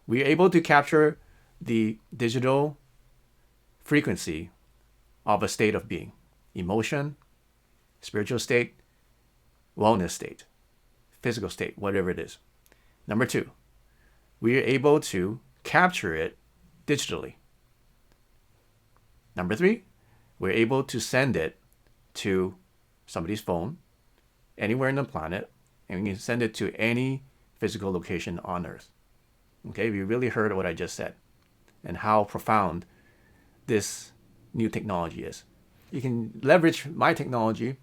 We are able to capture the digital frequency of a state of being, emotion, spiritual state, wellness state, physical state, whatever it is. Number two, we are able to capture it digitally. Number three, we're able to send it to somebody's phone anywhere in the planet, and we can send it to any physical location on Earth. Okay, we really heard what I just said and how profound this new technology is. You can leverage my technology,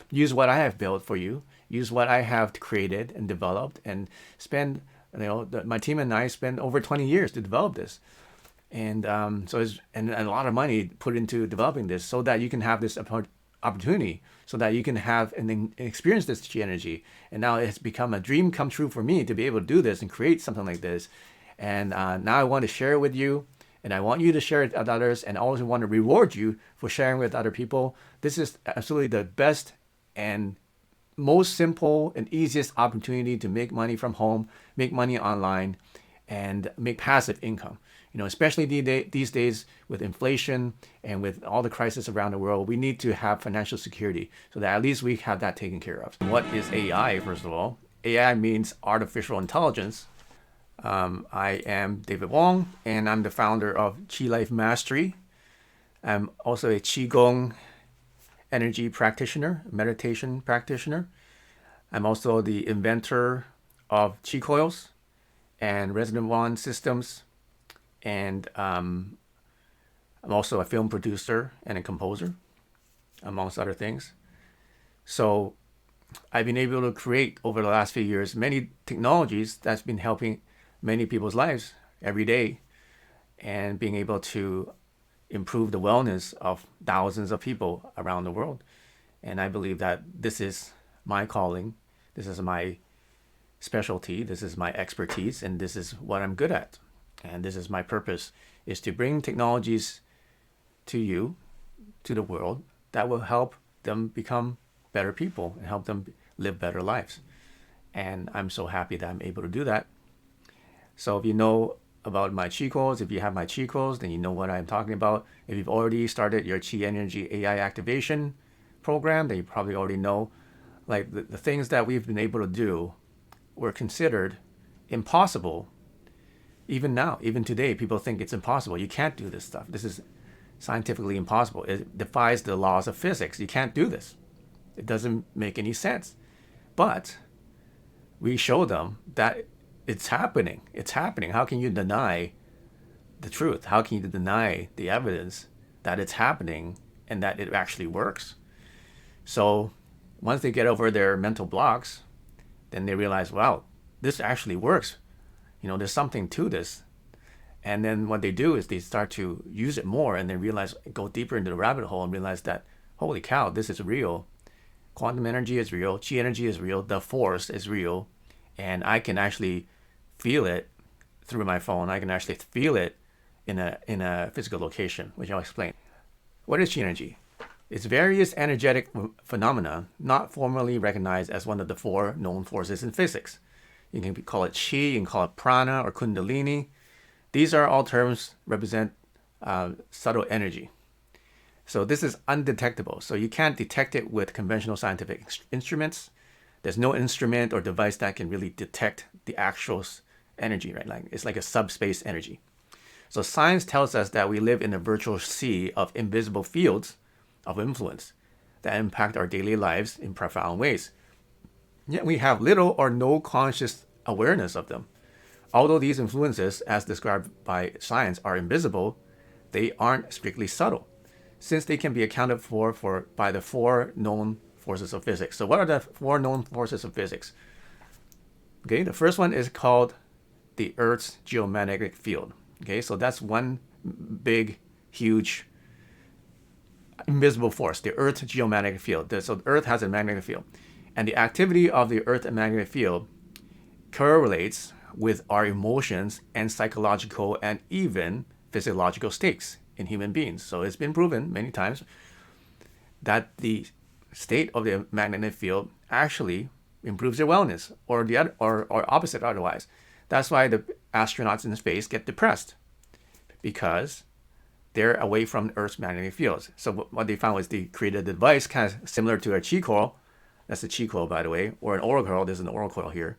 use what I have built for you, use what I have created and developed, and spend, my team and I spent over 20 years to develop this. And so it's and a lot of money put into developing this so that you can have this opportunity, so that you can have and experience this chi energy. And now it's become a dream come true for me to be able to do this and create something like this. And now I want to share it with you, and I want you to share it with others, and I also want to reward you for sharing with other people. This is absolutely the best and most simple and easiest opportunity to make money from home, make money online, and make passive income. Especially these days with inflation and with all the crisis around the world, we need to have financial security so that at least we have that taken care of. What is AI, first of all? AI means artificial intelligence. I am David Wong, and I'm the founder of Chi Life Mastery. I'm also a Qigong energy practitioner, meditation practitioner. I'm also the inventor of Qi coils and resonant wand systems. And I'm also a film producer and a composer, amongst other things. So I've been able to create over the last few years many technologies that's been helping many people's lives every day, and being able to improve the wellness of thousands of people around the world. And I believe that this is my calling, this is my specialty, this is my expertise, and this is what I'm good at. And this is my purpose, is to bring technologies to you, to the world, that will help them become better people and help them live better lives. And I'm so happy that I'm able to do that. So if you know about my Qi codes, if you have my Qi codes, then you know what I'm talking about. If you've already started your Qi Energy AI activation program, then you probably already know, like the things that we've been able to do were considered impossible. Even now, even today, people think it's impossible. You can't do this stuff. This is scientifically impossible. It defies the laws of physics. You can't do this. It doesn't make any sense. But we show them that it's happening. It's happening. How can you deny the truth? How can you deny the evidence that it's happening and that it actually works? So once they get over their mental blocks, then they realize, wow, this actually works. There's something to this. And then what they do is they start to use it more, and they realize, go deeper into the rabbit hole and realize that, holy cow, this is real. Quantum energy is real. Chi energy is real. The force is real. And I can actually feel it through my phone. I can actually feel it in a physical location, which I'll explain. What is chi energy? It's various energetic phenomena not formally recognized as one of the four known forces in physics. You can call it chi, you can call it prana or kundalini. These are all terms represent subtle energy. So this is undetectable. So you can't detect it with conventional scientific instruments. There's no instrument or device that can really detect the actual energy, right? It's like a subspace energy. So science tells us that we live in a virtual sea of invisible fields of influence that impact our daily lives in profound ways. Yet we have little or no conscious awareness of them. Although these influences, as described by science, are invisible, they aren't strictly subtle, since they can be accounted for by the four known forces of physics. So what are the four known forces of physics? Okay, the first one is called the Earth's Geomagnetic Field. Okay, so that's one big, huge, invisible force, the Earth's Geomagnetic Field. So the Earth has a magnetic field. And the activity of the Earth magnetic field correlates with our emotions and psychological and even physiological states in human beings. So it's been proven many times that the state of the magnetic field actually improves your wellness, or opposite otherwise. That's why astronauts in space get depressed because they're away from Earth's magnetic fields. So what they found was they created a device kind of similar to a chi coil. That's a chi coil, by the way, or an oral coil. There's an oral coil here.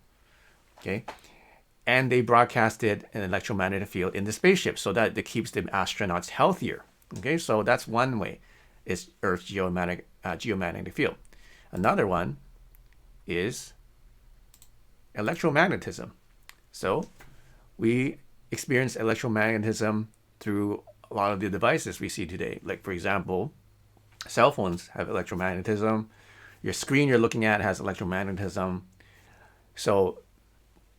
Okay. And they broadcasted an electromagnetic field in the spaceship so that it keeps the astronauts healthier. Okay. So that's one way, is Earth's geomagnetic field. Another one is electromagnetism. So we experience electromagnetism through a lot of the devices we see today. Like, for example, cell phones have electromagnetism. Your screen you're looking at has electromagnetism. So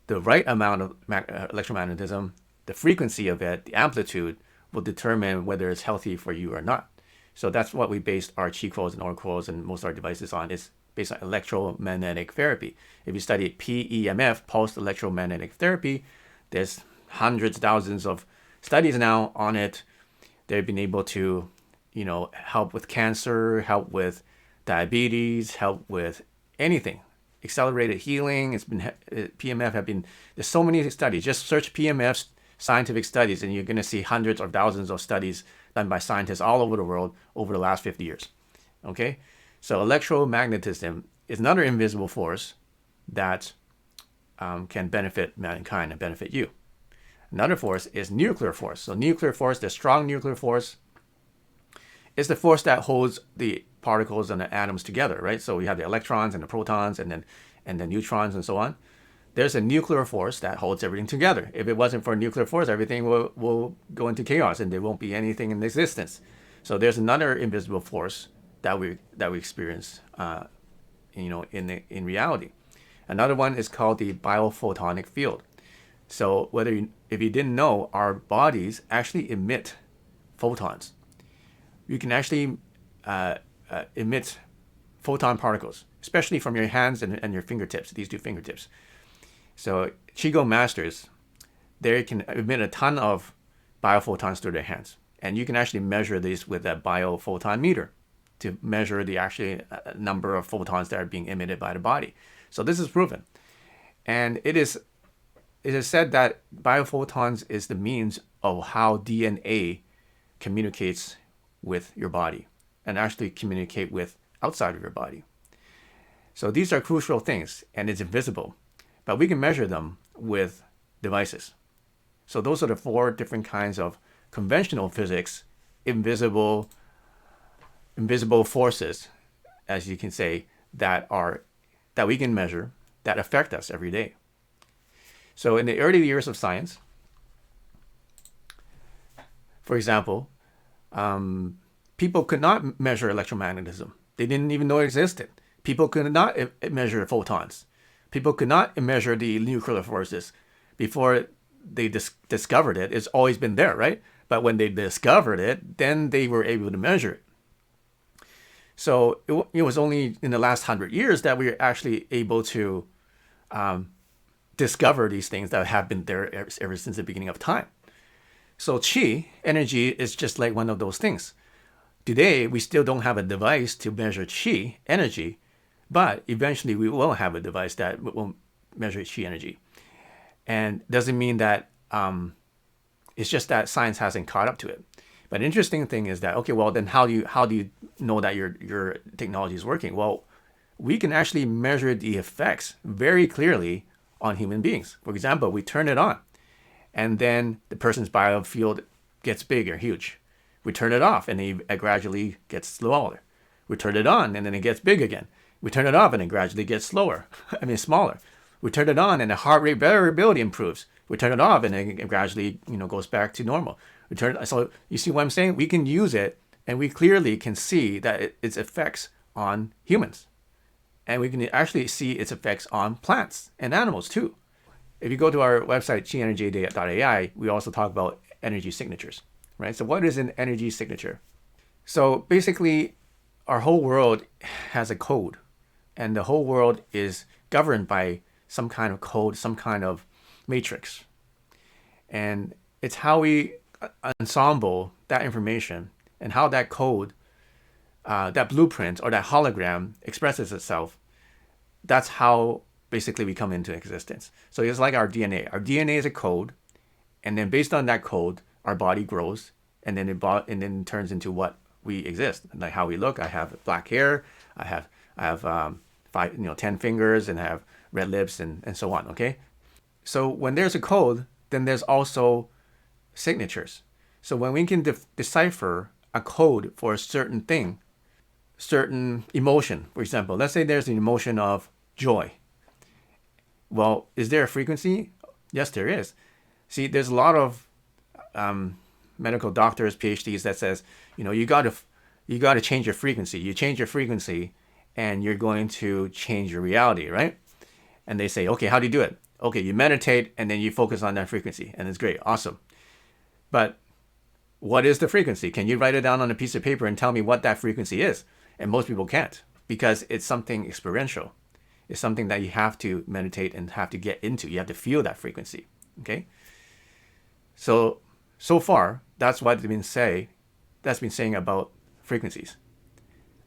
the right amount of electromagnetism, the frequency of it, the amplitude, will determine whether it's healthy for you or not. So that's what we based our chi coils and oral coils and most of our devices on, is based on electromagnetic therapy. If you study PEMF, pulsed electromagnetic therapy, there's hundreds, thousands of studies now on it. They've been able to, help with cancer, help with diabetes, help with anything. Accelerated healing. It's been PEMF have been. There's so many studies. Just search PEMF scientific studies, and you're going to see hundreds or thousands of studies done by scientists all over the world over the last 50 years. Okay, so electromagnetism is another invisible force that can benefit mankind and benefit you. Another force is nuclear force. So nuclear force, the strong nuclear force, is the force that holds the particles and the atoms together, right? So we have the electrons and the protons and then neutrons and so on. There's a nuclear force that holds everything together. If it wasn't for nuclear force, everything will go into chaos and there won't be anything in existence. So there's another invisible force that we experience, in reality. Another one is called the Biophotonic Field. So if you didn't know, our bodies actually emit photons. You can actually emit photon particles, especially from your hands and your fingertips, these two fingertips. So Qigong masters, they can emit a ton of biophotons through their hands. And you can actually measure these with a biophoton meter to measure the actual number of photons that are being emitted by the body. So this is proven. And it is said that biophotons is the means of how DNA communicates with your body and actually communicate with outside of your body. So these are crucial things, and it's invisible, but we can measure them with devices. So those are the four different kinds of conventional physics, invisible forces, as you can say, that we can measure, that affect us every day. So in the early years of science, for example, people could not measure electromagnetism. They didn't even know it existed. People could not measure photons. People could not measure the nuclear forces before they discovered it. It's always been there, right? But when they discovered it, then they were able to measure it. So it was only in the last 100 years that we were actually able to discover these things that have been there ever since the beginning of time. So chi, energy, is just like one of those things. Today, we still don't have a device to measure chi, energy, but eventually we will have a device that will measure chi energy. And doesn't mean that it's just that science hasn't caught up to it. But the interesting thing is that, okay, well, then how do you know that your technology is working? Well, we can actually measure the effects very clearly on human beings. For example, we turn it on, and then the person's biofield gets big or huge. We turn it off, and it gradually gets smaller. We turn it on, and then it gets big again. We turn it off, and it gradually gets smaller. We turn it on, and the heart rate variability improves. We turn it off, and it gradually, goes back to normal. So you see what I'm saying? We can use it, and we clearly can see that its effects on humans. And we can actually see its effects on plants and animals too. If you go to our website, chienergy.ai, we also talk about energy signatures, right? So what is an energy signature? So basically, our whole world has a code, and the whole world is governed by some kind of code, some kind of matrix. And it's how we ensemble that information and how that code, that blueprint or that hologram expresses itself. That's how basically we come into existence. So it's like our DNA. Our DNA is a code, And then based on that code, our body grows, and then it turns into what we exist, like how we look. I have black hair, I have 10 fingers, and I have red lips, and so on. Okay, so when there's a code, then there's also signatures. So when we can decipher a code for a certain thing, certain emotion, for example, let's say there's an emotion of joy. Well, is there a frequency? Yes, there is. See, there's a lot of medical doctors, PhDs that says, you got to change your frequency. You change your frequency, and you're going to change your reality, right? And they say, okay, how do you do it? Okay, you meditate, and then you focus on that frequency, and it's great, awesome. But what is the frequency? Can you write it down on a piece of paper and tell me what that frequency is? And most people can't, because it's something experiential. It's something that you have to meditate and have to get into. You have to feel that frequency. Okay. So far, that's what they've been saying about frequencies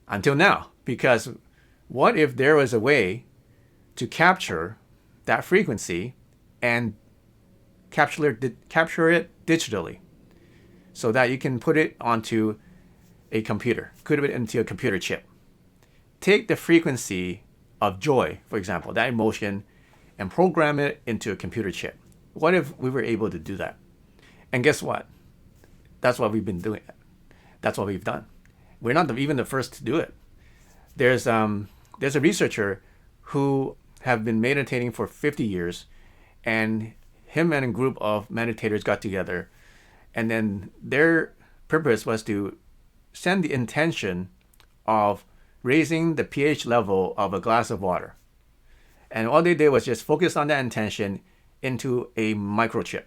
until now. Because what if there was a way to capture that frequency and capture it digitally, so that you can put it onto a computer, put it into a computer chip. Take the frequency of joy, for example, that emotion, and program it into a computer chip. What if we were able to do that? And guess what? That's what we've been doing. That's what we've done. We're not even the first to do it. There's a researcher who have been meditating for 50 years, and him and a group of meditators got together, and then their purpose was to send the intention of raising the pH level of a glass of water. And all they did was just focus on that intention into a microchip.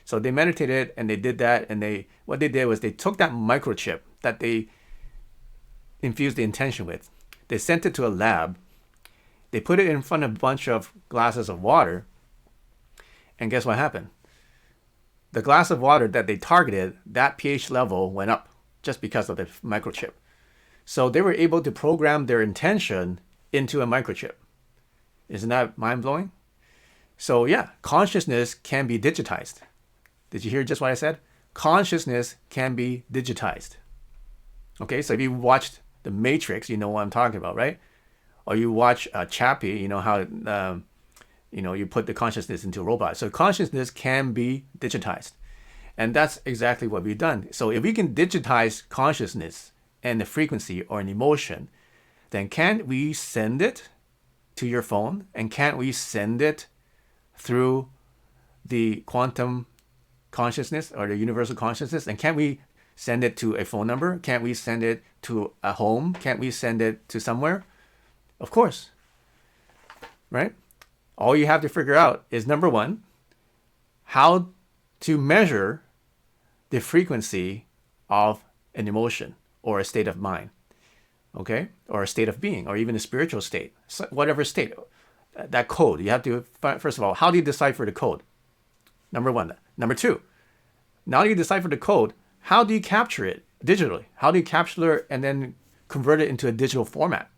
So they meditated and they did that, and what they did was they took that microchip that they infused the intention with. They sent it to a lab. They put it in front of a bunch of glasses of water, and guess what happened? The glass of water that they targeted, that pH level went up just because of the microchip. So they were able to program their intention into a microchip. Isn't that mind-blowing? So yeah, consciousness can be digitized. Did you hear just what I said? Consciousness can be digitized. Okay, so if you watched The Matrix, you know what I'm talking about, right? Or you watch Chappie, you know how you put the consciousness into a robot. So consciousness can be digitized. And that's exactly what we've done. So if we can digitize consciousness and the frequency or an emotion, then can't we send it to your phone? And can't we send it through the quantum consciousness or the universal consciousness? And can't we send it to a phone number? Can't we send it to a home? Can't we send it to somewhere? Of course. Right? All you have to figure out is, number one, how to measure the frequency of an emotion or a state of mind, okay? Or a state of being, or even a spiritual state, whatever state, that code. You have to, first of all, how do you decipher the code? Number one. Number two, now you decipher the code, how do you capture it digitally? How do you capture it and then convert it into a digital format?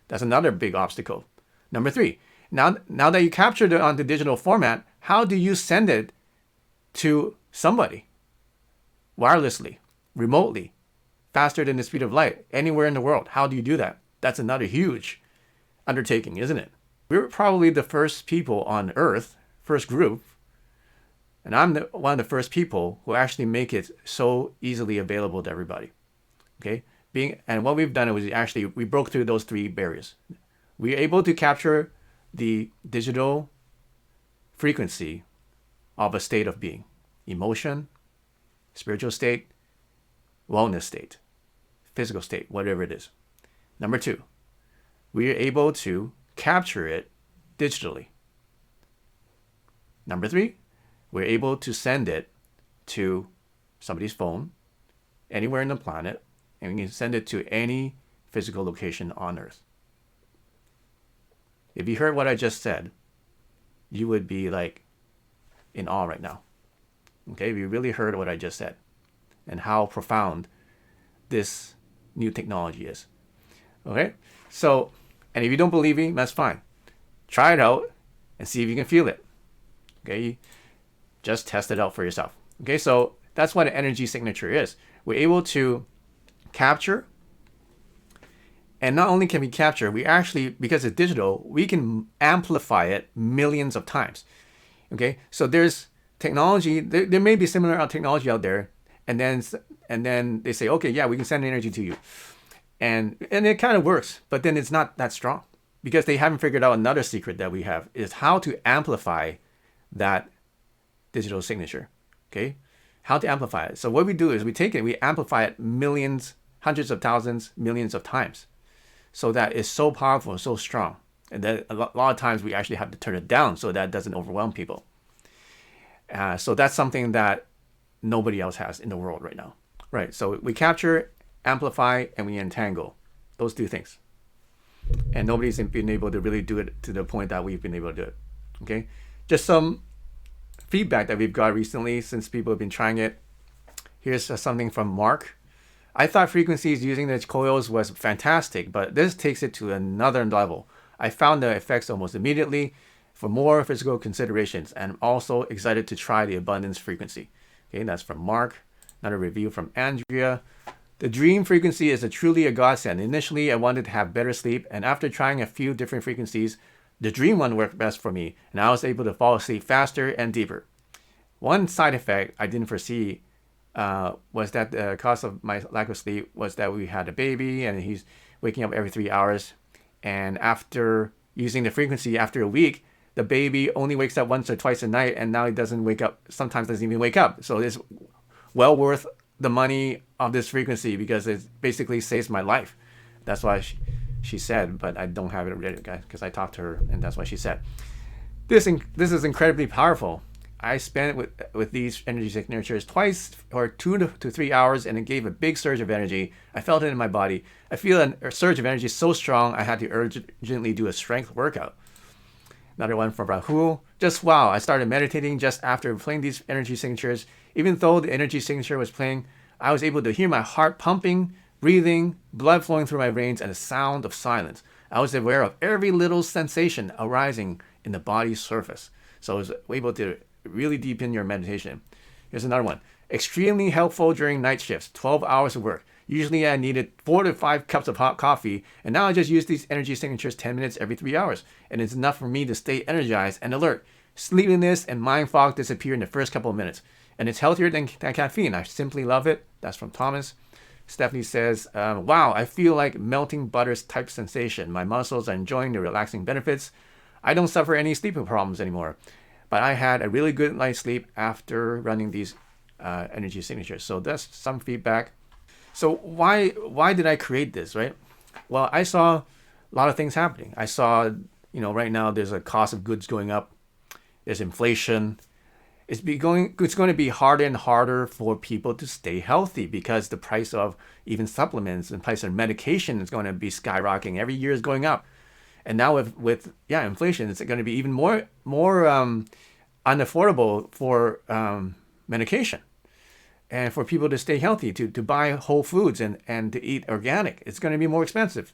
That's another big obstacle. Number three, now that you captured it onto digital format, how do you send it to somebody wirelessly, remotely, faster than the speed of light, anywhere in the world? How do you do that? That's another huge undertaking, isn't it? We're probably the first people on Earth, first group, and I'm one of the first people who actually make it so easily available to everybody. Okay? And what we've done is we broke through those three barriers. We're able to capture the digital frequency of a state of being, emotion, spiritual state, wellness state, physical state, whatever it is. Number two, we are able to capture it digitally. Number three, we're able to send it to somebody's phone, anywhere in the planet, and we can send it to any physical location on Earth. If you heard what I just said, you would be like in awe right now. Okay, if you really heard what I just said and how profound this new technology is. Okay, so, and if you don't believe me, that's fine. Try it out and see if you can feel it. Okay, Just test it out for yourself. Okay, so that's what an energy signature is. We're able to capture, and not only can we capture, we actually, because it's digital, we can amplify it millions of times. Okay, so there's technology, there may be similar technology out there, and then they say, okay, yeah, we can send energy to you. And it kind of works, but then it's not that strong because they haven't figured out another secret that we have is how to amplify that digital signature. Okay, how to amplify it. So what we do is we take it, we amplify it millions, hundreds of thousands, millions of times, so that it's so powerful, so strong. And then a lot of times we actually have to turn it down so that doesn't overwhelm people. So that's something that nobody else has in the world right now. Right, so we capture, amplify, and we entangle. Those two things. And nobody's been able to really do it to the point that we've been able to do it. Okay, just some feedback that we've got recently since people have been trying it. Here's something from Mark. I thought frequencies using the coils was fantastic, but this takes it to another level. I found the effects almost immediately for more physical considerations, and I'm also excited to try the abundance frequency. Okay, that's from Mark. Another review from Andrea. The dream frequency is truly a godsend. Initially, I wanted to have better sleep, and after trying a few different frequencies, the dream one worked best for me, and I was able to fall asleep faster and deeper. One side effect I didn't foresee was that the cause of my lack of sleep was that we had a baby, and he's waking up every 3 hours. And after using the frequency, after a week, the baby only wakes up once or twice a night, and now he doesn't wake up, sometimes doesn't even wake up. So it's well worth the money of this frequency because it basically saves my life. That's why she said, but I don't have it ready, guys, because I talked to her, and that's what she said. This is incredibly powerful. I spent with these energy signatures twice or 2 to 3 hours, and it gave a big surge of energy. I felt it in my body. I feel a surge of energy so strong I had to urgently do a strength workout. Another one from Rahul. Just wow, I started meditating just after playing these energy signatures. Even though the energy signature was playing, I was able to hear my heart pumping, breathing, blood flowing through my veins, and the sound of silence. I was aware of every little sensation arising in the body's surface. So I was able to really deepen your meditation. Here's another one. Extremely helpful during night shifts, 12 hours of work. Usually I needed 4 to 5 cups of hot coffee, and now I just use these energy signatures 10 minutes every 3 hours, and it's enough for me to stay energized and alert. Sleepiness and mind fog disappear in the first couple of minutes, and it's healthier than caffeine. I simply love it. That's from Thomas. Stephanie says, wow, I feel like melting butters type sensation. My muscles are enjoying the relaxing benefits. I don't suffer any sleeping problems anymore, but I had a really good night's sleep after running these energy signatures. So that's some feedback. So why did I create this, right? Well, I saw a lot of things happening. I saw, right now there's a cost of goods going up. There's inflation. It's going to be harder and harder for people to stay healthy because the price of even supplements and price of medication is going to be skyrocketing. Every year is going up. And now with inflation, it's going to be even more unaffordable for medication. And for people to stay healthy, to buy whole foods and to eat organic, it's going to be more expensive.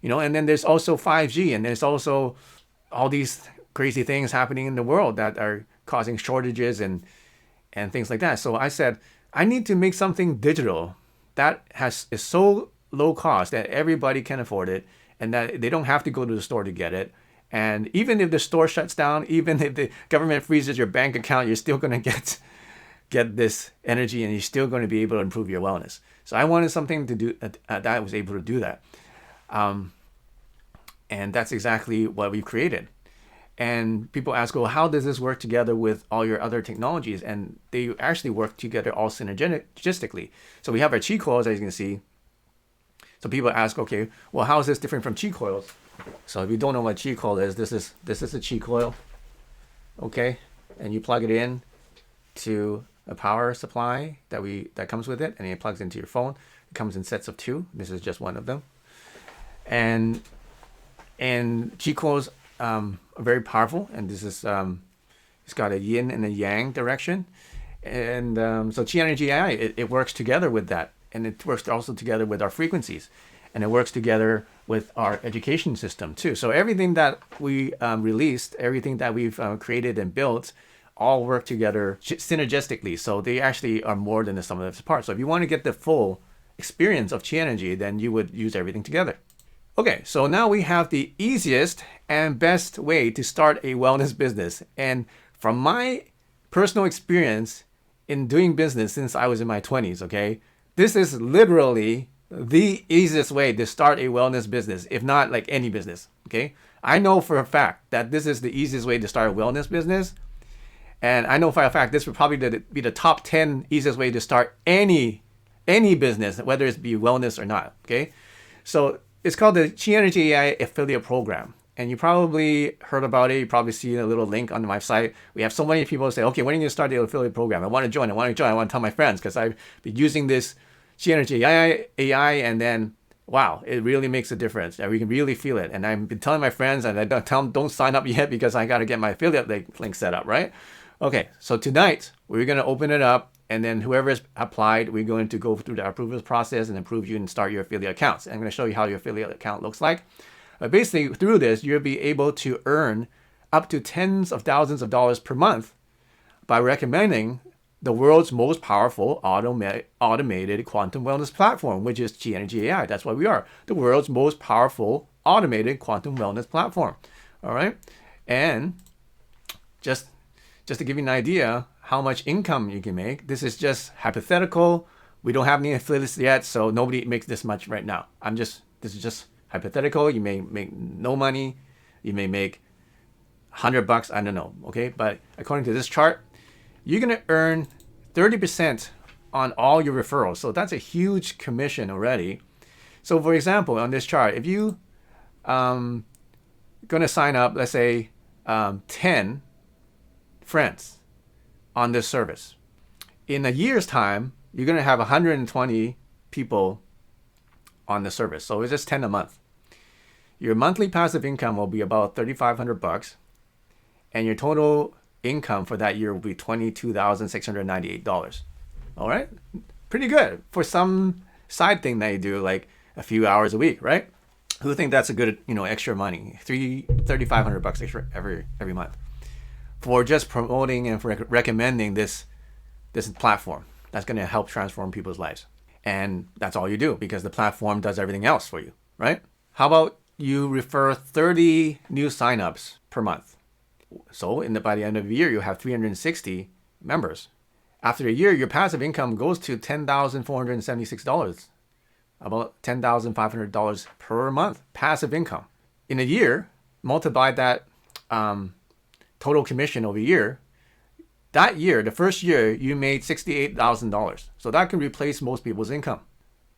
And then there's also 5G, and there's also all these crazy things happening in the world that are causing shortages and things like that. So I said, I need to make something digital that is so low cost that everybody can afford it, and that they don't have to go to the store to get it. And even if the store shuts down, even if the government freezes your bank account, you're still going to get this energy, and you're still going to be able to improve your wellness. So I wanted something to do that was able to do that. And that's exactly what we've created. And people ask, well, how does this work together with all your other technologies? And they actually work together all synergistically. So we have our chi coils, as you can see. So people ask, okay, well, how is this different from chi coils? So if you don't know what chi coil is, this is a chi coil, okay? And you plug it in to a power supply that comes with it, and it plugs into your phone. It comes in sets of 2. This is just one of them. And chi coils are very powerful, and this is it's got a yin and a yang direction, and so chi energy AI it works together with that, and it works also together with our frequencies, and it works together with our education system too. So everything that we released, everything that we've created and built, all work together synergistically. So they actually are more than the sum of its parts. So if you want to get the full experience of chi energy, then you would use everything together. Okay, so now we have the easiest and best way to start a wellness business. And from my personal experience in doing business since I was in my 20s, okay, this is literally the easiest way to start a wellness business, if not like any business, okay? I know for a fact that this is the easiest way to start a wellness business. And I know for a fact this would probably be the top 10 easiest way to start any business, whether it be wellness or not, okay? So it's called the Chi Energy AI Affiliate Program. And you probably heard about it. You probably see a little link on my site. We have so many people say, okay, when are you going to start the affiliate program? I want to join. I want to tell my friends because I've been using this Chi Energy AI, and then, wow, it really makes a difference. And we can really feel it. And I've been telling my friends, and I don't tell them, don't sign up yet because I got to get my affiliate link set up, right? Okay, so tonight, we're going to open it up. And then whoever has applied, we're going to go through the approval process and approve you and start your affiliate accounts. And I'm going to show you how your affiliate account looks like. Basically, through this, you'll be able to earn up to tens of thousands of dollars per month by recommending the world's most powerful automated quantum wellness platform, which is Chi Energy AI. That's what we are, the world's most powerful automated quantum wellness platform. All right, and just to give you an idea how much income you can make, this is just hypothetical. We don't have any affiliates yet, so nobody makes this much right now. This is just hypothetical. You may make no money. You may make $100. I don't know. Okay. But according to this chart, you're going to earn 30% on all your referrals. So that's a huge commission already. So for example, on this chart, if you going to sign up, let's say 10 friends on this service, in a year's time, you're going to have 120 people on the service. So it's just 10 a month. Your monthly passive income will be about $3,500, and your total income for that year will be $22,698. All right, pretty good for some side thing that you do, like a few hours a week, right? Who think that's a good, extra money? $3,500 extra every month for just promoting and for recommending this platform that's going to help transform people's lives. And that's all you do because the platform does everything else for you, right? How about you refer 30 new signups per month? So by the end of the year, you have 360 members. After a year, your passive income goes to $10,476, about $10,500 per month passive income. In a year, multiply that total commission over a year. That year, the first year, you made $68,000. So that can replace most people's income.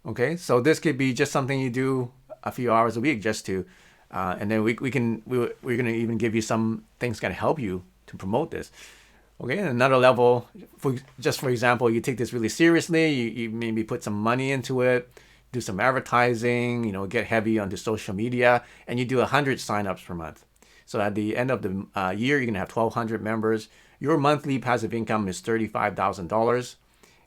Okay, so this could be just something you do a few hours a week just to, and then we're going to even give you some things that can help you to promote this. Okay, and another level, for example, you take this really seriously, you maybe put some money into it, do some advertising, get heavy onto social media, and you do 100 signups per month. So at the end of the year, you're going to have 1,200 members. Your monthly passive income is $35,000,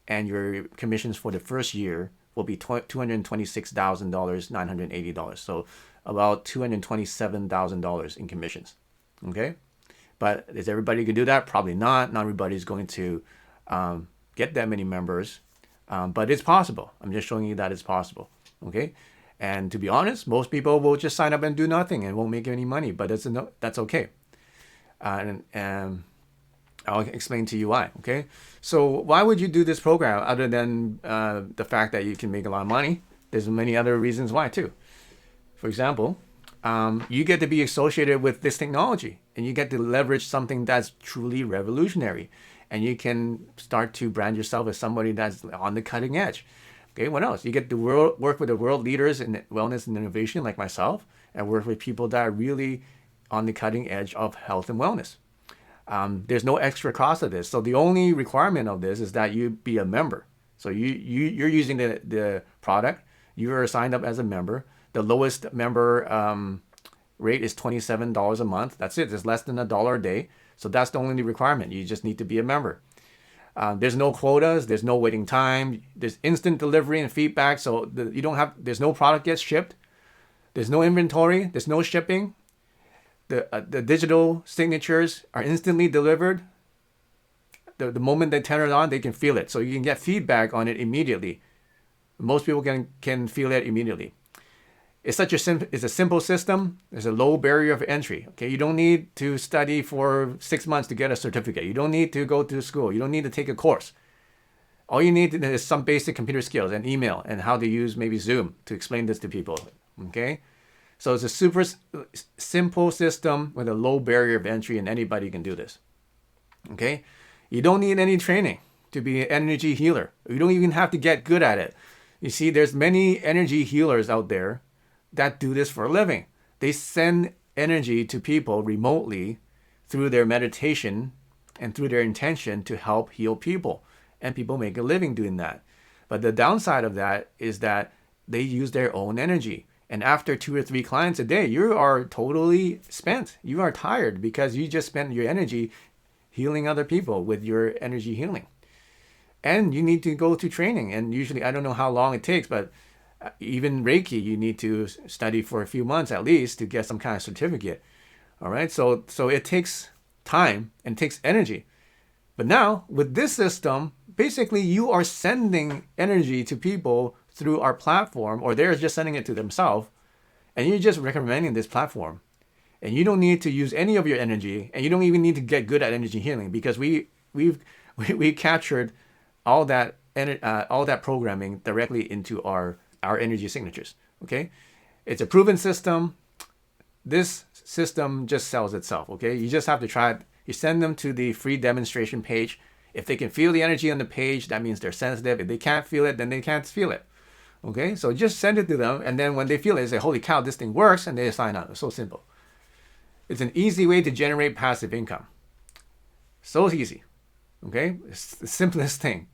and your commissions for the first year will be $226,980. So about $227,000 in commissions. Okay, but is everybody going to do that? Probably not. Not everybody's going to get that many members, but it's possible. I'm just showing you that it's possible. Okay, and to be honest, most people will just sign up and do nothing and won't make any money. But that's okay. And I'll explain to you why, okay? So why would you do this program other than the fact that you can make a lot of money? There's many other reasons why too. For example, you get to be associated with this technology and you get to leverage something that's truly revolutionary. And you can start to brand yourself as somebody that's on the cutting edge. Okay, what else? You get to work with the world leaders in wellness and innovation like myself, and work with people that are really on the cutting edge of health and wellness. There's no extra cost of this. So the only requirement of this is that you be a member. So you're using the product. You are signed up as a member. The lowest member rate is $27 a month. That's it. It's less than $1 a day. So that's the only requirement. You just need to be a member. There's no quotas. There's no waiting time. There's instant delivery and feedback. So there's no product gets shipped. There's no inventory. There's no shipping. The digital signatures are instantly delivered. the moment they turn it on, they can feel it. So you can get feedback on it immediately. Most people can feel it immediately. It's a simple system. There's a low barrier of entry. Okay, you don't need to study for 6 months to get a certificate. You don't need to go to school. You don't need to take a course. All you need is some basic computer skills and email and how to use maybe Zoom to explain this to people. Okay, so it's a super simple system with a low barrier of entry, and anybody can do this. Okay, you don't need any training to be an energy healer. You don't even have to get good at it. You see, there's many energy healers out there that do this for a living. They send energy to people remotely through their meditation and through their intention to help heal people. And people make a living doing that. But the downside of that is that they use their own energy. And after 2 or 3 clients a day, you are totally spent. You are tired because you just spent your energy healing other people with your energy healing. And you need to go to training. And usually, I don't know how long it takes, but even Reiki, you need to study for a few months at least to get some kind of certificate. All right, so it takes time and takes energy. But now with this system, basically you are sending energy to people through our platform, or they're just sending it to themselves, and you're just recommending this platform. And you don't need to use any of your energy, and you don't even need to get good at energy healing, because we captured all that programming directly into our energy signatures. Okay, it's a proven system. This system just sells itself. Okay, you just have to try it. You send them to the free demonstration page. If they can feel the energy on the page, that means they're sensitive. If they can't feel it, then they can't feel it. Okay, so just send it to them, and then when they feel it, they say, holy cow, this thing works, and they sign up. It's so simple. It's an easy way to generate passive income. So easy. Okay, it's the simplest thing.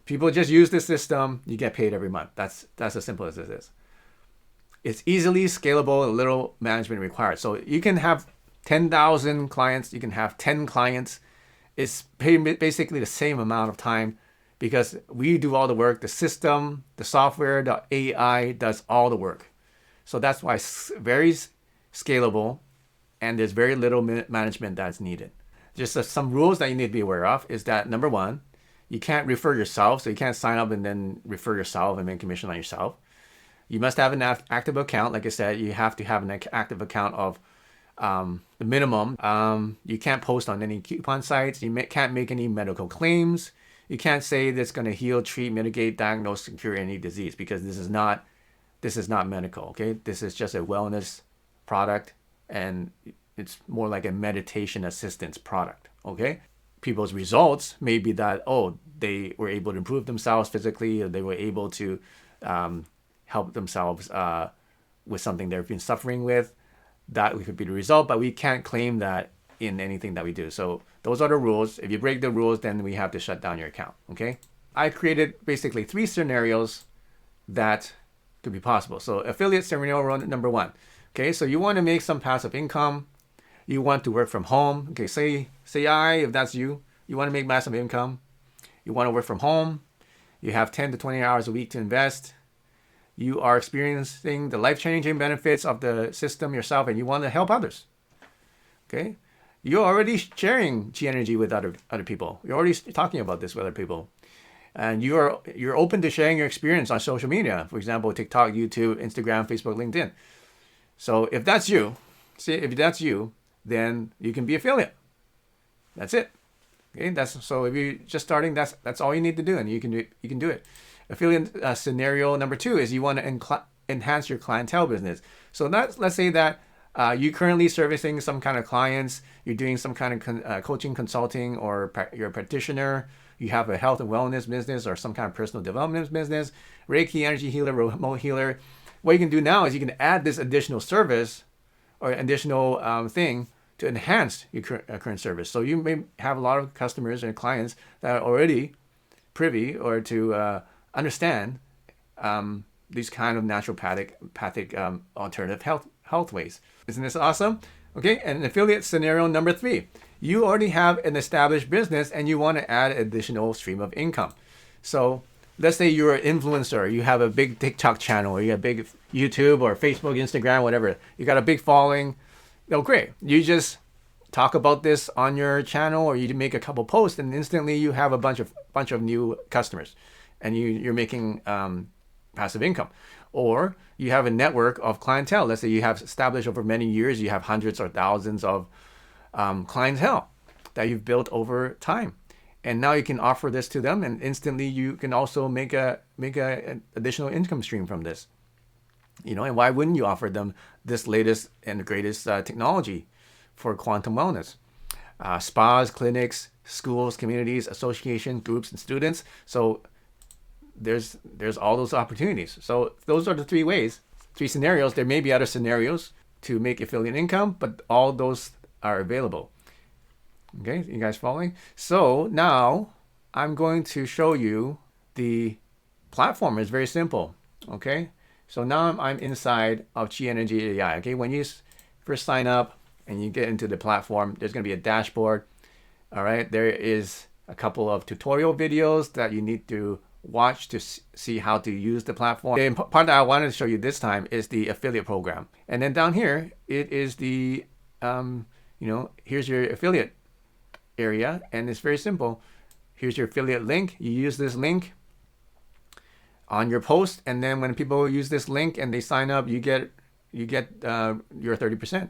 People just use this system, you get paid every month. That's as simple as this is. It's easily scalable and little management required. So you can have 10,000 clients, you can have 10 clients. It's basically the same amount of time, because we do all the work. The system, the software, the AI does all the work. So that's why it's very scalable, and there's very little management that's needed. Just some rules that you need to be aware of is that, number one, you can't refer yourself. So you can't sign up and then refer yourself and make commission on yourself. You must have an active account. Like I said, you have to have an active account of the minimum. You can't post on any coupon sites. You can't make any medical claims. You can't say that's going to heal, treat, mitigate, diagnose, and cure any disease, because this is not medical. Okay, this is just a wellness product, and it's more like a meditation assistance product. Okay, people's results may be that, oh, they were able to improve themselves physically, or they were able to help themselves with something they've been suffering with. That could be the result, but we can't claim that in anything that we do. So those are the rules. If you break the rules, then we have to shut down your account. Okay, I created basically 3 scenarios that could be possible. So affiliate scenario number 1. Okay, so you want to make some passive income. You want to work from home. Okay, say if that's you want to make massive income. You want to work from home. You have 10 to 20 hours a week to invest. You are experiencing the life-changing benefits of the system yourself, and you want to help others. Okay, you're already sharing Chi energy with other people. You're already talking about this with other people, and you're open to sharing your experience on social media. For example, TikTok, YouTube, Instagram, Facebook, LinkedIn. So if that's you, then you can be affiliate. That's it. Okay, so if you're just starting, that's all you need to do, and you can do it. Affiliate scenario number 2 is you want to enhance your clientele business. So let's say that you're currently servicing some kind of clients, you're doing some kind of coaching, consulting, or you're a practitioner, you have a health and wellness business or some kind of personal development business, Reiki, energy healer, remote healer. What you can do now is you can add this additional service or additional thing to enhance your current service. So you may have a lot of customers and clients that are already privy or to understand these kind of naturopathic alternative health ways. Isn't this awesome? Okay, and affiliate scenario number 3. You already have an established business and you want to add an additional stream of income. So let's say you're an influencer, you have a big TikTok channel, or you have a big YouTube or Facebook, Instagram, whatever. You got a big following. Oh, great. You just talk about this on your channel, or you make a couple posts, and instantly you have a bunch of new customers, and you're making passive income. Or you have a network of clientele. Let's say you have established over many years, you have hundreds or thousands of clientele that you've built over time, and now you can offer this to them, and instantly you can also make an additional income stream from this. And why wouldn't you offer them this latest and greatest technology for quantum wellness? Spas, clinics, schools, communities, associations, groups, and students. So there's all those opportunities. So those are the three scenarios. There may be other scenarios to make affiliate income, but all those are available. Okay, you guys following? So now I'm going to show you the platform. It's very simple. Okay, so now I'm inside of Chi Energy AI. Okay, when you first sign up and you get into the platform, there's going to be a dashboard. All right, there is a couple of tutorial videos that you need to watch to see how to use the platform. The part that I wanted to show you this time is the affiliate program. And then down here, it is the, here's your affiliate area, and it's very simple. Here's your affiliate link. You use this link on your post, and then when people use this link and they sign up, you get your 30%.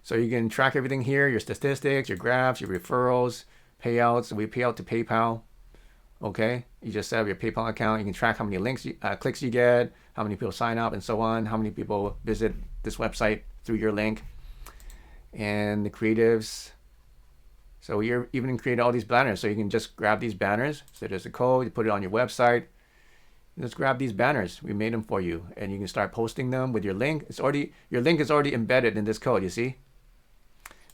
So you can track everything here, your statistics, your graphs, your referrals, payouts. We pay out to PayPal. Okay, you just set up your PayPal account. You can track how many clicks you get, how many people sign up, and so on, how many people visit this website through your link, and the creatives. So you're even create all these banners. So you can just grab these banners. So there's a code, you put it on your website. Just grab these banners. We made them for you, and you can start posting them with your link. Your link is already embedded in this code. You see?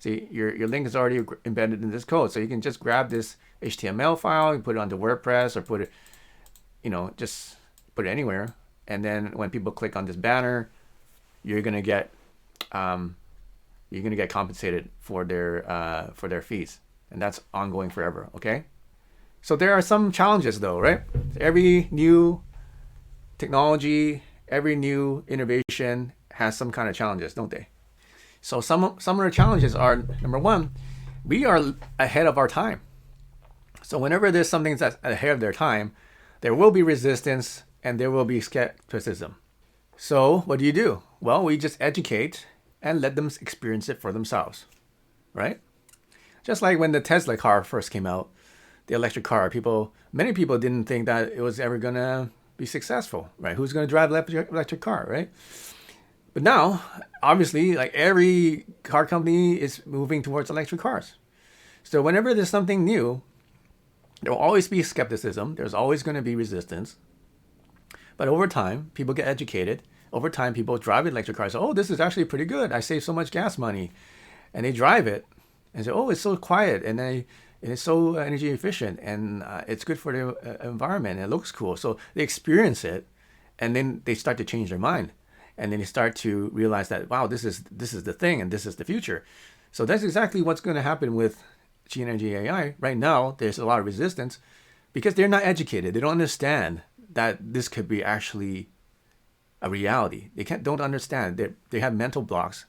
See, your link is already embedded in this code. So you can just grab this HTML file, you put it onto WordPress, or put it, just put it anywhere. And then when people click on this banner, you're gonna get compensated for their fees, and that's ongoing forever. Okay. So there are some challenges though, right? Every new technology, every new innovation has some kind of challenges, don't they? So some of the challenges are, number one, we are ahead of our time. So whenever there's something that's ahead of their time, there will be resistance and there will be skepticism. So what do? Well, we just educate and let them experience it for themselves, right? Just like when the Tesla car first came out, the electric car, many people didn't think that it was ever gonna be successful, right? Who's gonna drive an electric car, right? But now, obviously, like every car company is moving towards electric cars. So whenever there's something new, there will always be skepticism. There's always going to be resistance. But over time, people get educated. Over time, people drive electric cars. Oh, this is actually pretty good. I save so much gas money. And they drive it and say, oh, it's so quiet and it's so energy efficient and it's good for the environment and it looks cool. So they experience it, and then they start to change their mind. And then you start to realize that, wow, this is the thing, and this is the future. So that's exactly what's going to happen with Chi Energy AI. Right now, there's a lot of resistance because they're not educated. They don't understand that this could be actually a reality. They don't understand. They have mental blocks,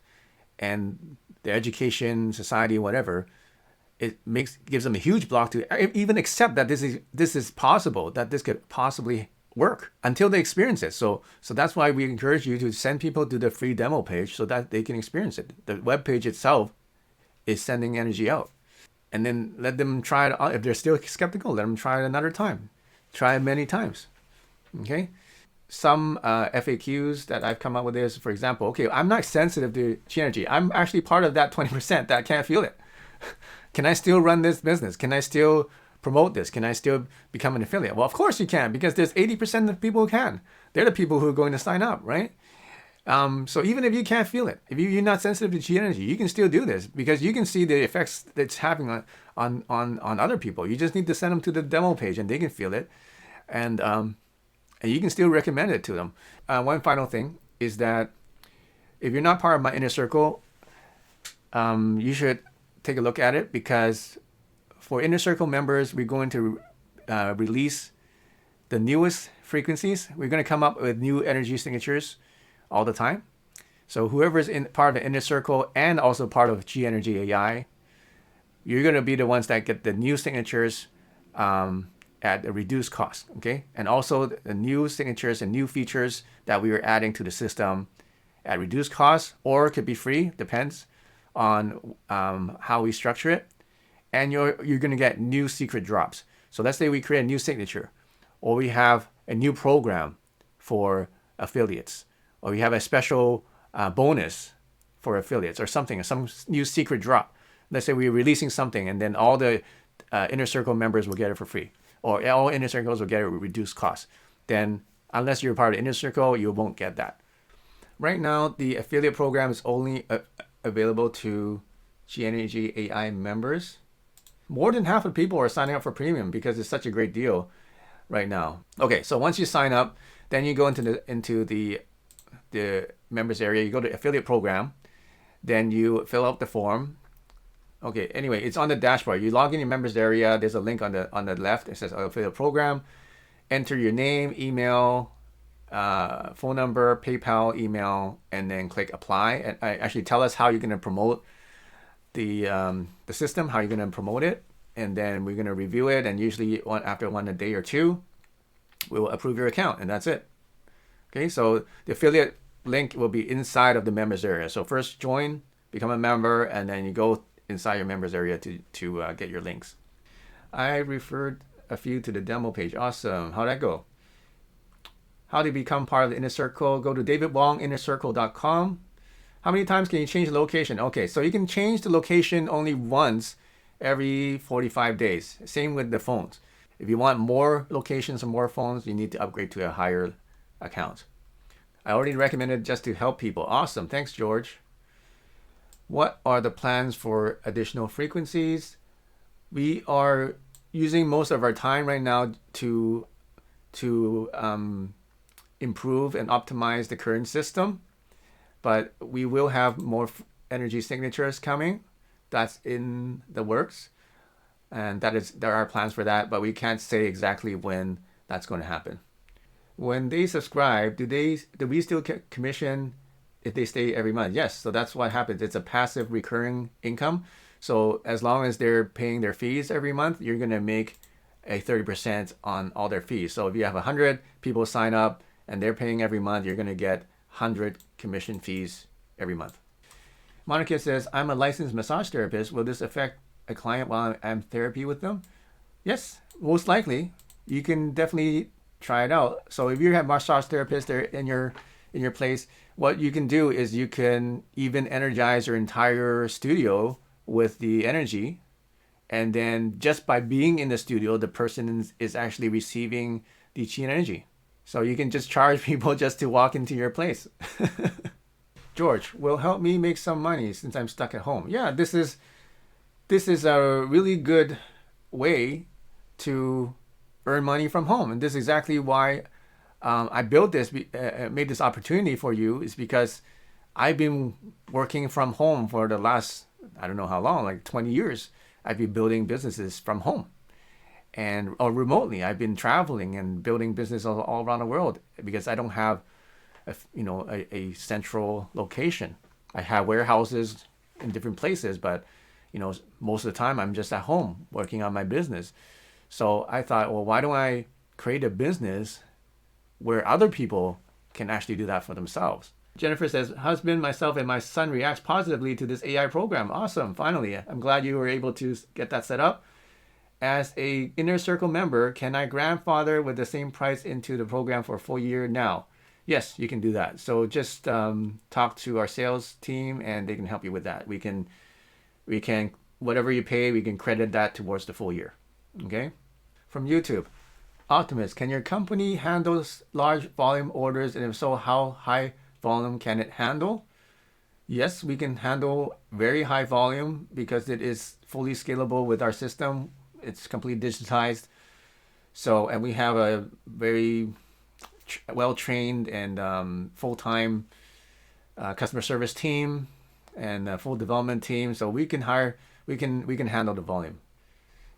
and their education, society, whatever, gives them a huge block to even accept that this is possible, that this could possibly work until they experience it. So that's why we encourage you to send people to the free demo page so that they can experience it. The web page itself is sending energy out, and then let them try it out. If they're still skeptical, let them try it another time. Try it many times. Okay. Some FAQs that I've come up with is, for example, okay, I'm not sensitive to Chi Energy. I'm actually part of that 20% that can't feel it. Can I still run this business? Can I still promote this? Can I still become an affiliate? Well, of course you can, because there's 80% of people who can. They're the people who are going to sign up, right? So even if you can't feel it, if you're not sensitive to Chi Energy, you can still do this because you can see the effects that it's having on other people. You just need to send them to the demo page and they can feel it, and you can still recommend it to them. One final thing is that if you're not part of my inner circle, you should take a look at it, because for inner circle members, we're going to release the newest frequencies. We're going to come up with new energy signatures all the time. So whoever's in part of the inner circle and also part of Chi Energy AI you're going to be the ones that get the new signatures at a reduced cost, okay? And also the new signatures and new features that we are adding to the system at reduced cost, or it could be free, depends on how we structure it. And you're going to get new secret drops. So let's say we create a new signature, or we have a new program for affiliates, or we have a special bonus for affiliates, or something, some new secret drop. Let's say we're releasing something, and then all the Inner Circle members will get it for free, or all Inner Circles will get it at reduced cost. Then, unless you're part of the Inner Circle, you won't get that. Right now, the affiliate program is only available to Geomatic AI members. More than half of people are signing up for premium because it's such a great deal right now. Okay, so once you sign up, then you go into the members area. You go to affiliate program, then you fill out the form. Okay, anyway, it's on the dashboard. You log in your members area. There's a link on the left. It says affiliate program. Enter your name, email, phone number, PayPal, email, and then click apply. And actually tell us how you're going to promote the system, how you're going to promote it, and then we're going to review it. And usually after a day or two, we will approve your account, and that's it. Okay, so the affiliate link will be inside of the members area. So first join, become a member, and then you go inside your members area to get your links. I referred a few to the demo page. Awesome. How'd that go? How to become part of the Inner Circle? Go to davidwonginnercircle.com. How many times can you change the location? Okay, so you can change the location only once every 45 days. Same with the phones. If you want more locations and more phones, you need to upgrade to a higher account. I already recommended just to help people. Awesome. Thanks, George. What are the plans for additional frequencies? We are using most of our time right now to improve and optimize the current system, but we will have more energy signatures coming. That's in the works, and there are plans for that, but we can't say exactly when that's going to happen. When they subscribe, do we still get commission if they stay every month? Yes, so that's what happens. It's a passive recurring income. So as long as they're paying their fees every month, you're going to make a 30% on all their fees. So if you have 100 people sign up and they're paying every month, you're going to get 100 commission fees every month. Monica says, I'm a licensed massage therapist. Will this affect a client while I'm therapy with them? Yes, most likely. You can definitely try it out. So if you have massage therapists there in your place, what you can do is you can even energize your entire studio with the energy, and then just by being in the studio, the person is actually receiving the chi energy. So you can just charge people just to walk into your place. George, will help me make some money since I'm stuck at home. Yeah, this is a really good way to earn money from home, and this is exactly why I built this, made this opportunity for you, is because I've been working from home for the last, I don't know how long, like 20 years. I've been building businesses from home or remotely. I've been traveling and building business all around the world because I don't have a central location. I have warehouses in different places, but most of the time I'm just at home working on my business. So I thought, well, why don't I create a business where other people can actually do that for themselves? Jennifer says, husband, myself, and my son reacts positively to this AI program. Awesome. Finally, I'm glad you were able to get that set up. As a Inner Circle member, can I grandfather with the same price into the program for a full year now? Yes, you can do that. So just talk to our sales team and they can help you with that. We can, whatever you pay, we can credit that towards the full year. Okay? From YouTube, Optimus, can your company handle large volume orders? And if so, how high volume can it handle? Yes, we can handle very high volume because it is fully scalable with our system. It's completely digitized. So, and we have a very well-trained and full-time customer service team and a full development team. So we can handle the volume.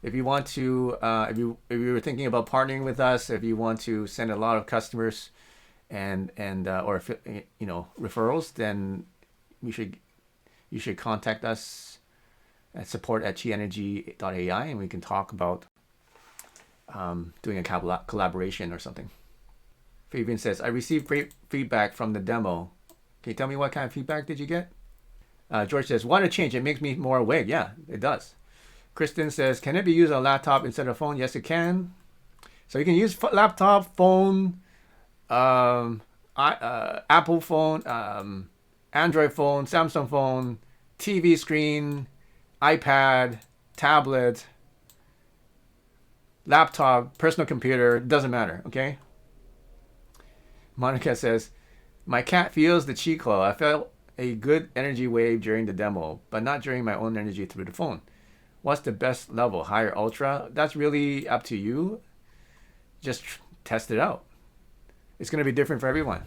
If you want to, if you were thinking about partnering with us, if you want to send a lot of customers and or referrals, then you should contact us at support@chienergy.ai, and we can talk about doing a collaboration or something. Fabian says, I received great feedback from the demo. Can you tell me what kind of feedback did you get? George says, what a change. It makes me more awake. Yeah, it does. Kristen says, can it be used on a laptop instead of phone? Yes, it can. So you can use laptop, phone, Apple phone, Android phone, Samsung phone, TV screen, iPad, tablet, laptop, personal computer, doesn't matter, okay? Monica says, my cat feels the chi glow. I felt a good energy wave during the demo, but not during my own energy through the phone. What's the best level? Higher, ultra? That's really up to you. Just test it out. It's going to be different for everyone.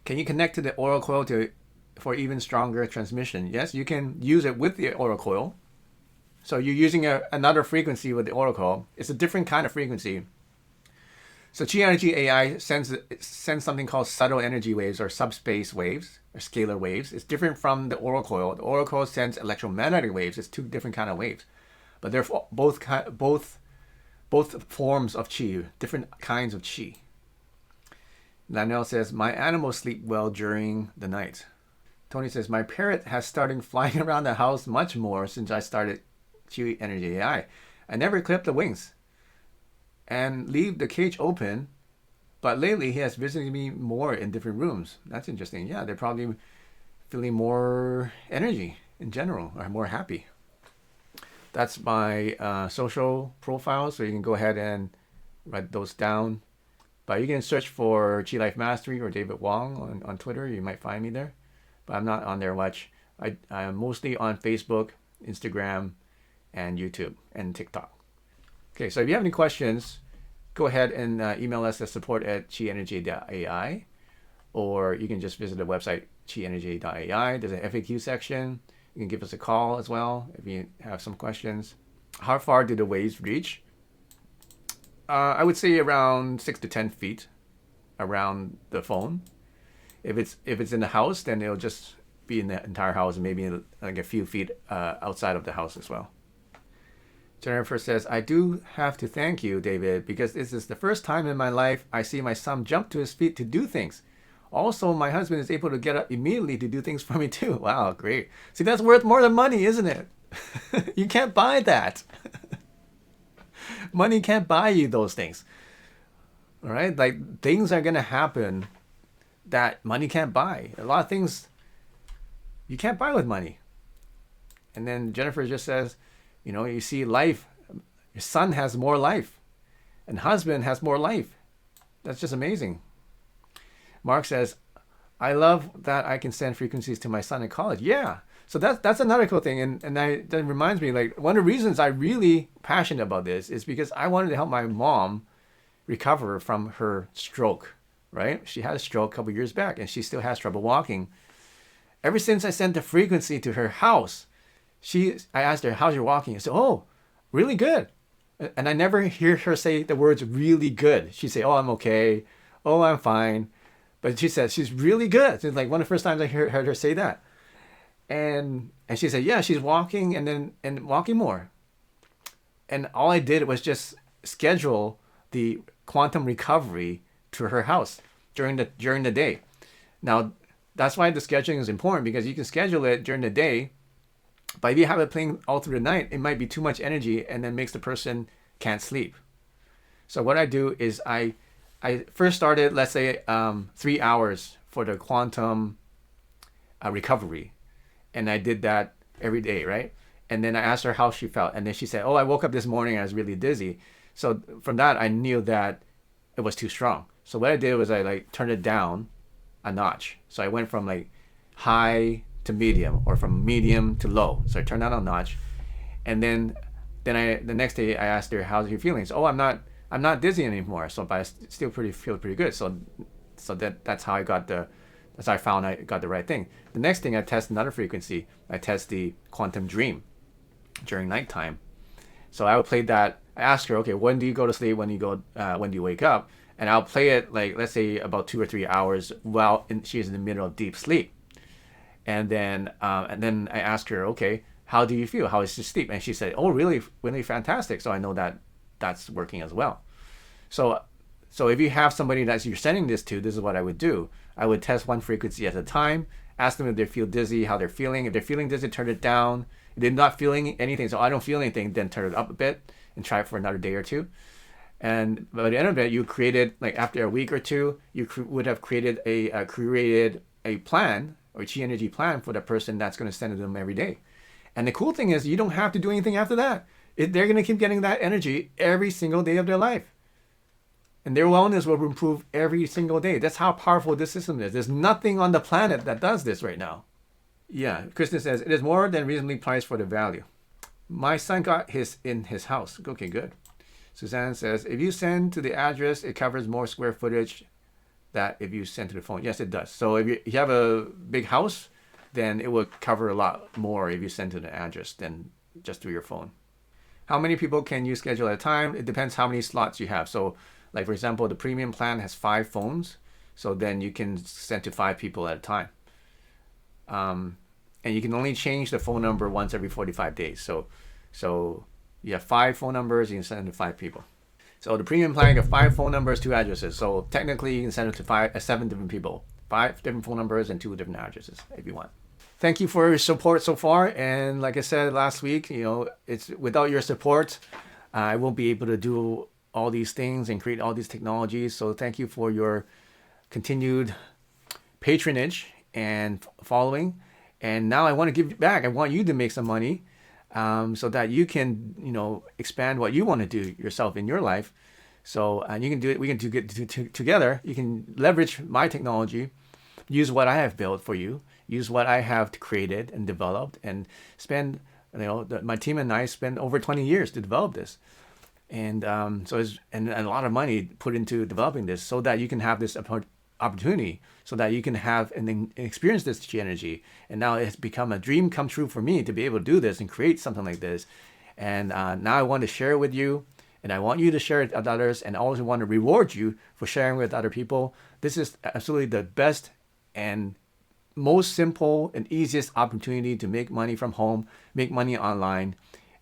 Can you connect to the oil coil for even stronger transmission? Yes, you can use it with the oil coil. So you're using another frequency with the oil coil. It's a different kind of frequency. So Chi Energy AI sends something called subtle energy waves or subspace waves or scalar waves. It's different from the oil coil. The oil coil sends electromagnetic waves. It's two different kind of waves, but they're both forms of chi, different kinds of chi. Lanel says, my animals sleep well during the night. Tony says, my parrot has started flying around the house much more since I started Chi Energy AI. I never clip the wings and leave the cage open, but lately he has visited me more in different rooms. That's interesting. Yeah, they're probably feeling more energy in general, or more happy. That's my social profile, so you can go ahead and write those down. But you can search for Chi Life Mastery or David Wong on Twitter. You might find me there, but I'm not on there much. I'm mostly on Facebook, Instagram, and YouTube, and TikTok. Okay, so if you have any questions, go ahead and email us at support@chienergy.ai, or you can just visit the website chienergy.ai. There's an FAQ section. You can give us a call as well if you have some questions. How far do the waves reach? I would say around 6 to 10 feet around the phone. If it's in the house, then it'll just be in the entire house, and maybe like a few feet outside of the house as well. Jennifer says, I do have to thank you, David, because this is the first time in my life I see my son jump to his feet to do things. Also, my husband is able to get up immediately to do things for me too. Wow, great. See, that's worth more than money, isn't it? You can't buy that. Money can't buy you those things. All right? Like, things are going to happen that money can't buy. A lot of things you can't buy with money. And then Jennifer just says, you see life. Your son has more life. And husband has more life. That's just amazing. Mark says, I love that I can send frequencies to my son in college. Yeah. So that's another cool thing. And that reminds me, like, one of the reasons I'm really passionate about this is because I wanted to help my mom recover from her stroke, right? She had a stroke a couple years back, and she still has trouble walking. Ever since I sent the frequency to her house, I asked her, how's your walking? I said, oh, really good. And I never hear her say the words really good. She'd say, oh, I'm okay. Oh, I'm fine. But she said, she's really good. It's like one of the first times I heard her say that. And she said, yeah, she's walking and walking more. And all I did was just schedule the quantum recovery to her house during the day. Now, that's why the scheduling is important, because you can schedule it during the day. But if you have it playing all through the night, it might be too much energy and then makes the person can't sleep. So what I do is I first started, let's say, 3 hours for the quantum recovery. And I did that every day, right? And then I asked her how she felt. And then she said, oh, I woke up this morning and I was really dizzy. So from that, I knew that it was too strong. So what I did was I turned it down a notch. So I went from high to medium, or from medium to low. So I turned down a notch, and then the next day I asked her, how's your feelings? Oh, I'm not dizzy anymore. So, but I still feel pretty good. So that's how I found I got the right thing. The next thing, I test another frequency. I test the quantum dream during nighttime. So I would play that. I asked her, okay, when do you go to sleep? When do you wake up? And I'll play it let's say about 2 or 3 hours while she's in the middle of deep sleep. And then I asked her, okay, how do you feel? How is your sleep? And she said, oh, really, really fantastic. So I know that that's working as well. So if you have somebody that you're sending this to, this is what I would do. I would test one frequency at a time, ask them if they feel dizzy, how they're feeling. If they're feeling dizzy, turn it down. If they're not feeling anything, so I don't feel anything, then turn it up a bit and try it for another day or two. And by the end of it, you created, like after a week or two, you would have created a plan or chi energy plan for the person that's going to send it to them every day. And the cool thing is you don't have to do anything after that. They're going to keep getting that energy every single day of their life. And their wellness will improve every single day. That's how powerful this system is. There's nothing on the planet that does this right now. Yeah, Kristen says, it is more than reasonably priced for the value. My son got his in his house. Okay, good. Suzanne says, if you send to the address, it covers more square footage than if you send to the phone. Yes, it does. So if you have a big house, then it will cover a lot more if you send to the address than just through your phone. How many people can you schedule at a time? It depends how many slots you have. So like, for example, the premium plan has 5 phones. So then you can send to 5 people at a time. And you can only change the phone number once every 45 days. So you have 5 phone numbers, you can send it to 5 people. So the premium plan, you have 5 phone numbers, 2 addresses. So technically you can send it to 7 different people, 5 different phone numbers and 2 different addresses if you want. Thank you for your support so far. And like I said last week, it's without your support, I won't be able to do all these things and create all these technologies. So thank you for your continued patronage and following. And now I want to give back. I want you to make some money so that you can, expand what you want to do yourself in your life. So and you can do it. We can do it together. You can leverage my technology, use what I have built for you, use what I have created and developed, and spend, my team and I spend over 20 years to develop this. And so it's and a lot of money put into developing this so that you can have this opportunity, so that you can have and experience this chi energy. And now it's become a dream come true for me to be able to do this and create something like this. And now I want to share it with you, and I want you to share it with others, and I also want to reward you for sharing with other people. This is absolutely the best and most simple and easiest opportunity to make money from home, make money online,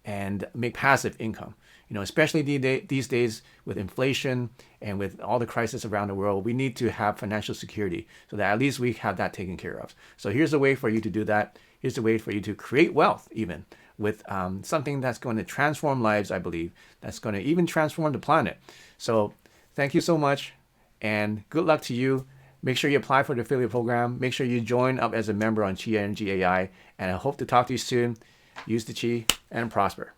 and make passive income. Especially these days with inflation and with all the crisis around the world, we need to have financial security so that at least we have that taken care of. So here's a way for you to do that. Here's a way for you to create wealth even with something that's going to transform lives, I believe, that's going to even transform the planet. So thank you so much and good luck to you. Make sure you apply for the affiliate program. Make sure you join up as a member on Chi Energy AI. And I hope to talk to you soon. Use the Chi and prosper.